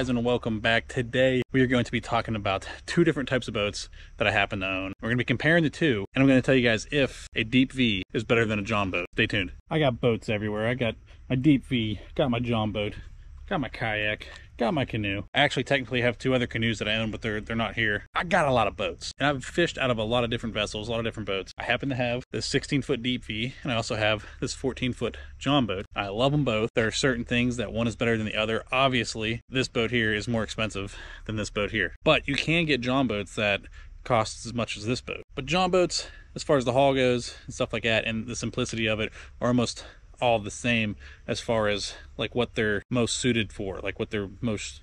guys, and welcome back. Today we are going to be talking about two different types of boats that I happen to own. We're going to be comparing the two, and I'm going to tell you guys if a deep V is better than a John boat. Stay tuned. I got boats everywhere. I got my deep V, got my John boat, got my kayak, got my canoe. I actually technically have two other canoes that I own, but they're not here. I got a lot of boats, and I've fished out of a lot of different vessels, a lot of different boats. I happen to have this 16-foot deep V, and I also have this 14-foot John boat. I love them both. There are certain things that one is better than the other. Obviously, this boat here is more expensive than this boat here, but you can get John boats that cost as much as this boat. But John boats, as far as the haul goes and stuff like that, and the simplicity of it, are almost all the same as far as like what they're most suited for, like what they're most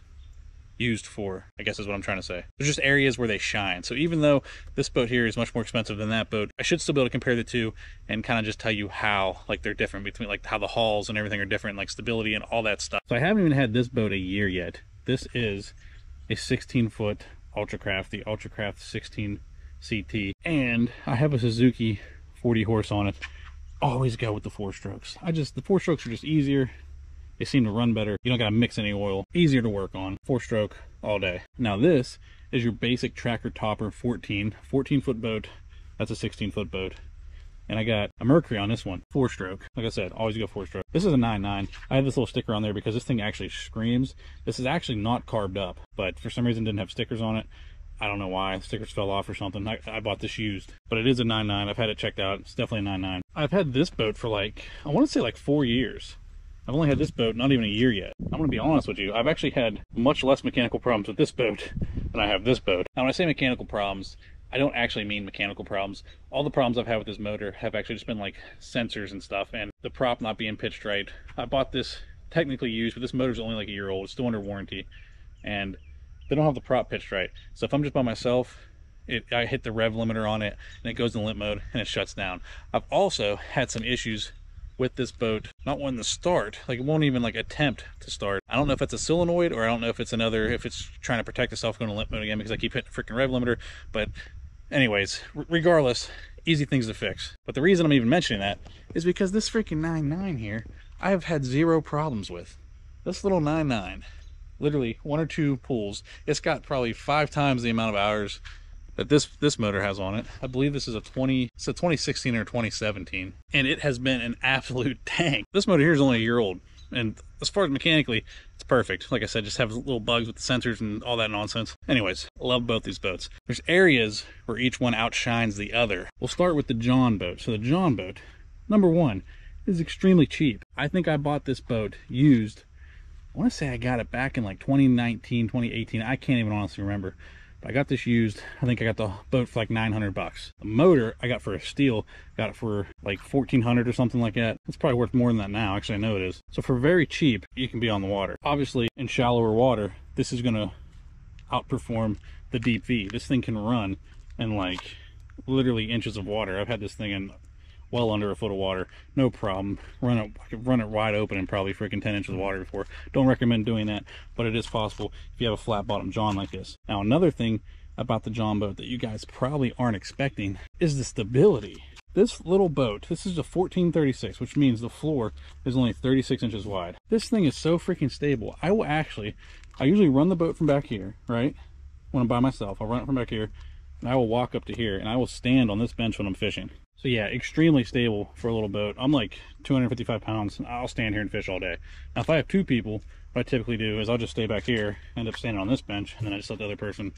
used for, I guess is what I'm trying to say. There's just areas where they shine. So even though this boat here is much more expensive than that boat, I should still be able to compare the two and kind of just tell you how like they're different, between like how the hulls and everything are different, like stability and all that stuff. So I haven't even had this boat a year yet. This is a 16-foot Ultracraft, the Ultracraft 16 CT, and I have a Suzuki 40 horse on it. Always go with the 4-strokes. The 4-strokes are just easier. They seem to run better. You don't gotta mix any oil. Easier to work on. 4-stroke all day. Now this is your basic Tracker Topper 14-foot boat. That's a 16-foot boat. And I got a Mercury on this one, 4-stroke. Like I said, always go 4-stroke. This is a 9.9. I have this little sticker on there because this thing actually screams. This is actually not carved up, but for some reason didn't have stickers on it. I don't know why. The stickers fell off or something. I bought this used, but it is a 9.9. I've had it checked out. It's definitely a 9.9. I've had this boat for like, I want to say like 4 years. I've only had this boat not even a year yet. I'm going to be honest with you. I've actually had much less mechanical problems with this boat than I have this boat. Now when I say mechanical problems, I don't actually mean mechanical problems. All the problems I've had with this motor have actually just been like sensors and stuff, and the prop not being pitched right. I bought this technically used, but this motor's only like a year old. It's still under warranty, and they don't have the prop pitched right. So if I'm just by myself, I hit the rev limiter on it and it goes in limp mode and it shuts down. I've also had some issues with this boat not wanting to start. Like, it won't even like attempt to start. I don't know if it's a solenoid, or I don't know if it's if it's trying to protect itself going to limp mode again, because I keep hitting the freaking rev limiter. But anyways, regardless, easy things to fix. But the reason I'm even mentioning that is because this freaking 9.9 here, I have had zero problems with. This little 9.9, literally 1 or 2 pulls. It's got probably 5 times the amount of hours that this motor has on it. I believe this is it's a 2016 or 2017, and it has been an absolute tank. This motor here is only a year old, and as far as mechanically, it's perfect. Like I said, just have little bugs with the sensors and all that nonsense. Anyways, I love both these boats. There's areas where each one outshines the other. We'll start with the John boat. So the John boat, number one, is extremely cheap. I think I bought this boat used. I want to say I got it back in like 2019, 2018. I can't even honestly remember. I got this used. I think I got the boat for like 900 bucks. The motor I got for a steal, got it for like 1400 or something like that. It's probably worth more than that now. Actually, I know it is. So for very cheap, you can be on the water. Obviously, in shallower water, this is gonna outperform the deep V. This thing can run in like literally inches of water. I've had this thing in well under a foot of water, no problem. I could run it wide open in probably freaking 10 inches of water before. Don't recommend doing that, but it is possible if you have a flat bottom John like this. Now another thing about the John boat that you guys probably aren't expecting is the stability. This little boat, this is a 1436, which means the floor is only 36 inches wide. This thing is so freaking stable. I usually run the boat from back here, right? When I'm by myself, I'll run it from back here, and I will walk up to here, and I will stand on this bench when I'm fishing. So yeah, extremely stable for a little boat. I'm like 255 pounds, and I'll stand here and fish all day. Now if I have 2 people, what I typically do is I'll just stay back here, end up standing on this bench, and then I just let the other person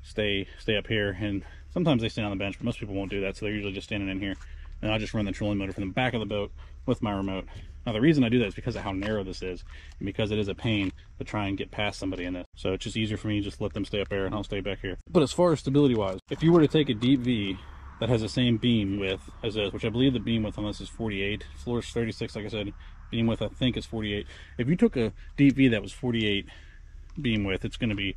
stay up here. And sometimes they stand on the bench, but most people won't do that, so they're usually just standing in here. And I'll just run the trolling motor from the back of the boat with my remote. Now the reason I do that is because of how narrow this is, and because it is a pain to try and get past somebody in this. So it's just easier for me to just let them stay up there and I'll stay back here. But as far as stability wise, if you were to take a deep V that has the same beam width as this, which I believe the beam width on this is 48, floor is 36, like I said, beam width I think is 48. If you took a deep V that was 48 beam width, it's going to be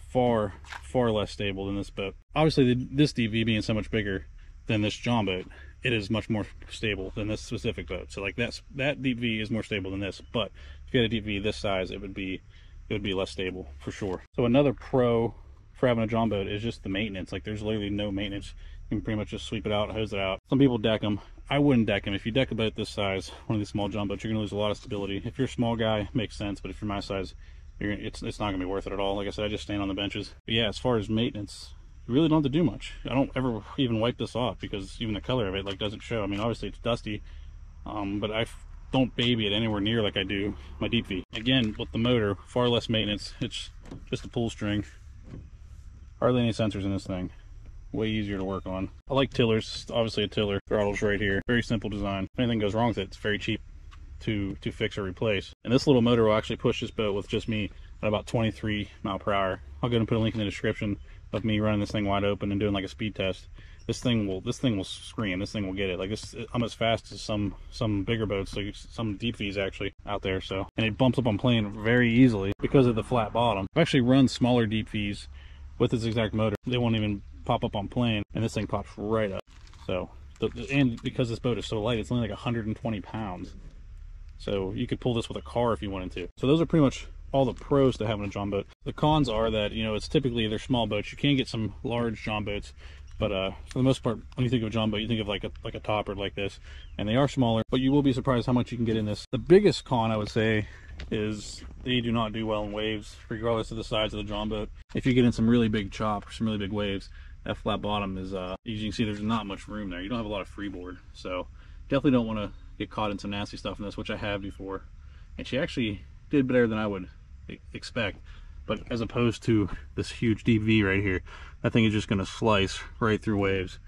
far less stable than this boat. Obviously this deep V being so much bigger than this John boat, it is much more stable than this specific boat. So like that deep V is more stable than this, but if you had a deep V this size, it would be less stable for sure. So another pro for having a John boat is just the maintenance. Like there's literally no maintenance. You can pretty much just sweep it out, hose it out. Some people deck them. I wouldn't deck them. If you deck a boat this size, one of these small John boats, you're gonna lose a lot of stability. If you're a small guy, it makes sense, but if you're my size, it's not gonna be worth it at all. Like I said, I just stand on the benches. But yeah, as far as maintenance, you really don't have to do much. I don't ever even wipe this off because even the color of it like doesn't show. I mean, obviously it's dusty, but I don't baby it anywhere near like I do my Deep V. Again, with the motor, far less maintenance. It's just a pull string. Hardly any sensors in this thing. Way easier to work on. I like tillers. Obviously a tiller. Throttle's right here. Very simple design. If anything goes wrong with it, it's very cheap to fix or replace. And this little motor will actually push this boat with just me at about 23 mile per hour. I'll go ahead and put a link in the description of me running this thing wide open and doing like a speed test. This thing will scream. This thing will get it. Like this, I'm as fast as some bigger boats, like some Deep V's actually out there. So, and it bumps up on plane very easily because of the flat bottom. I've actually run smaller Deep V's with this exact motor. They won't even pop up on plane, and this thing pops right up. So, and because this boat is so light, it's only like 120 pounds. So you could pull this with a car if you wanted to. So those are pretty much all the pros to having a John boat. The cons are that, you know, it's typically they're small boats. You can get some large John boats, but for the most part, when you think of a John boat, you think of like a topper like this, and they are smaller, but you will be surprised how much you can get in this. The biggest con, I would say, is they do not do well in waves, regardless of the size of the John boat. If you get in some really big chop or some really big waves, that flat bottom is, as you can see, there's not much room there. You don't have a lot of freeboard, so definitely don't want to get caught in some nasty stuff in this, which I have before. And she actually did better than I would expect, but as opposed to this huge Deep V right here, that thing is just going to slice right through waves,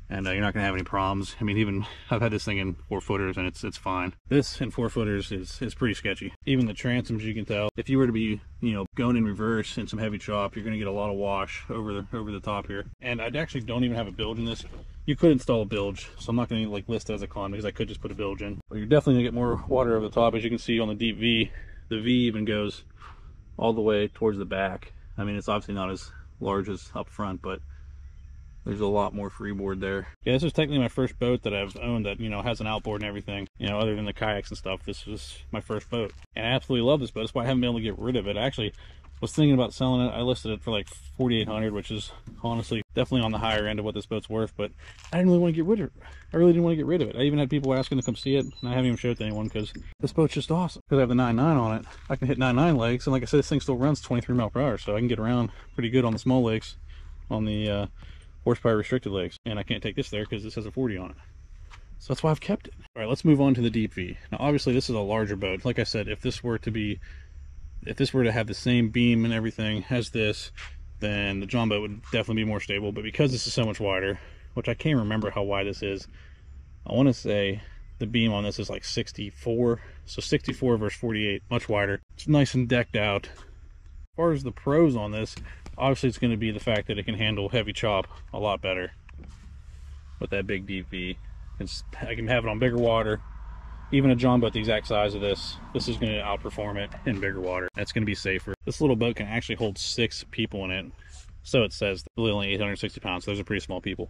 and you're not going to have any problems. I mean, even I've had this thing in 4-footers and it's fine. This in 4-footers is pretty sketchy. Even the transoms, you can tell, if you were to be, you know, going in reverse in some heavy chop, you're going to get a lot of wash over the top here. And I actually don't even have a bilge in this. You could install a bilge, so I'm not going to like list it as a con because I could just put a bilge in. But you're definitely going to get more water over the top. As you can see on the Deep V, the V even goes all the way towards the back. I mean, it's obviously not as large as up front, but there's a lot more freeboard there. Yeah, this is technically my first boat that I've owned that, you know, has an outboard and everything. You know, other than the kayaks and stuff, this was my first boat. And I absolutely love this boat. That's why I haven't been able to get rid of it. I actually was thinking about selling it. I listed it for like $4,800, which is honestly definitely on the higher end of what this boat's worth, but I didn't really want to get rid of it. I really didn't want to get rid of it. I even had people asking to come see it, and I haven't even showed it to anyone because this boat's just awesome. Because I have the 9.9 on it, I can hit 9.9 legs, and like I said, this thing still runs 23 mile per hour, so I can get around pretty good on the small legs, on the horsepower restricted legs, and I can't take this there because this has a 40 on it. So that's why I've kept it. All right, let's move on to the Deep V. Now, obviously, this is a larger boat. Like I said, if this were to have the same beam and everything as this, then the John boat would definitely be more stable. But because this is so much wider, which I can't remember how wide this is, I want to say the beam on this is like 64. So 64 versus 48, much wider. It's nice and decked out. As far as the pros on this, obviously it's going to be the fact that it can handle heavy chop a lot better with that big Deep V. I can have it on bigger water. Even a John boat the exact size of this is going to outperform it in bigger water. That's going to be safer. This little boat can actually hold 6 people in it. So it says, really only 860 pounds, so those are pretty small people.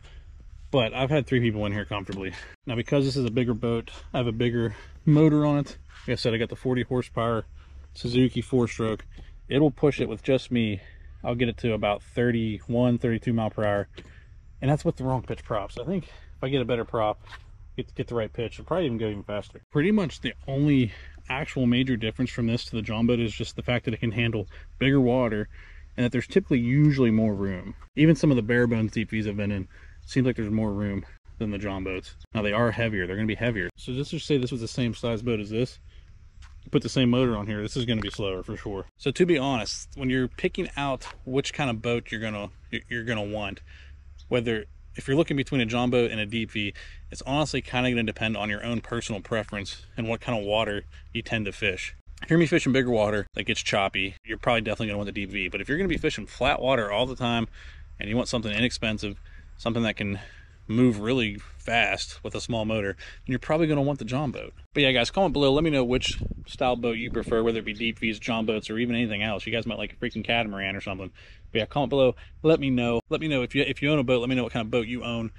But I've had 3 people in here comfortably. Now, because this is a bigger boat, I have a bigger motor on it. Like I said, I got the 40 horsepower Suzuki 4-stroke. It'll push it with just me. I'll get it to about 31, 32 mile per hour. And that's with the wrong pitch props. I think if I get a better prop, get the right pitch, it'll probably even go even faster. Pretty much the only actual major difference from this to the John boat is just the fact that it can handle bigger water and that there's typically usually more room. Even some of the bare bones Deep V's I've been in, seems like there's more room than the John boats. Now they are heavier, they're gonna be heavier. So just to say this was the same size boat as this, put the same motor on here, this is gonna be slower for sure. So to be honest, when you're picking out which kind of boat you're gonna want, whether if you're looking between a John boat and a Deep V, it's honestly kind of going to depend on your own personal preference and what kind of water you tend to fish. If you're going to be fishing bigger water that gets choppy, you're probably definitely going to want the Deep V. But if you're going to be fishing flat water all the time and you want something inexpensive, something that can move really fast with a small motor, then you're probably going to want the John boat. But yeah, guys, comment below. Let me know which style boat you prefer, whether it be Deep V's, John boats, or even anything else. You guys might like a freaking catamaran or something. But yeah, comment below. Let me know. Let me know if you own a boat. Let me know what kind of boat you own.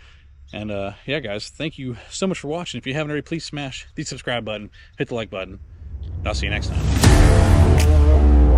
And yeah, guys, thank you so much for watching. If you haven't already, please smash the subscribe button, hit the like button. I'll see you next time.